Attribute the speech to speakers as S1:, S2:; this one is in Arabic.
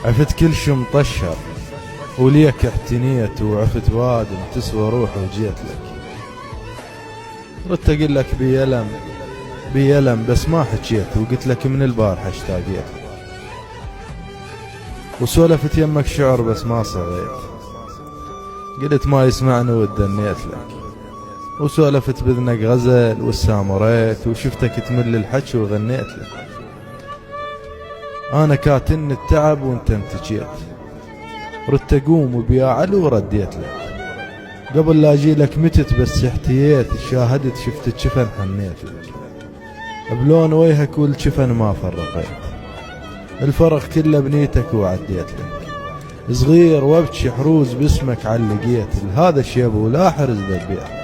S1: عفت كل شي مطشر وليك احتنيت، وعفت وادم تسوى روحي وجيت لك. ردت اقول لك بيلم بس ما حكيت، وقلت لك من البارحة اشتاقيت. وسولفت يمك شعر بس ما صغيت، قلت ما يسمعني ودنيت لك. وسولفت بذنك غزل والسامريت، وشفتك تمل الحكي وغنيت لك. انا كاتن التعب وانت انتجيت، ردت اقوم وبيا علو ورديت لك. قبل لا اجيلك متت بس احتييت، شاهدت شفت جفن حنيت لك. بلون وجهك والجفن ما فرقيت، الفرق كله بنيتك وعديت لك. صغير وابكي حروز باسمك علقيت، هذا الشيب ولا حرز ذبيت.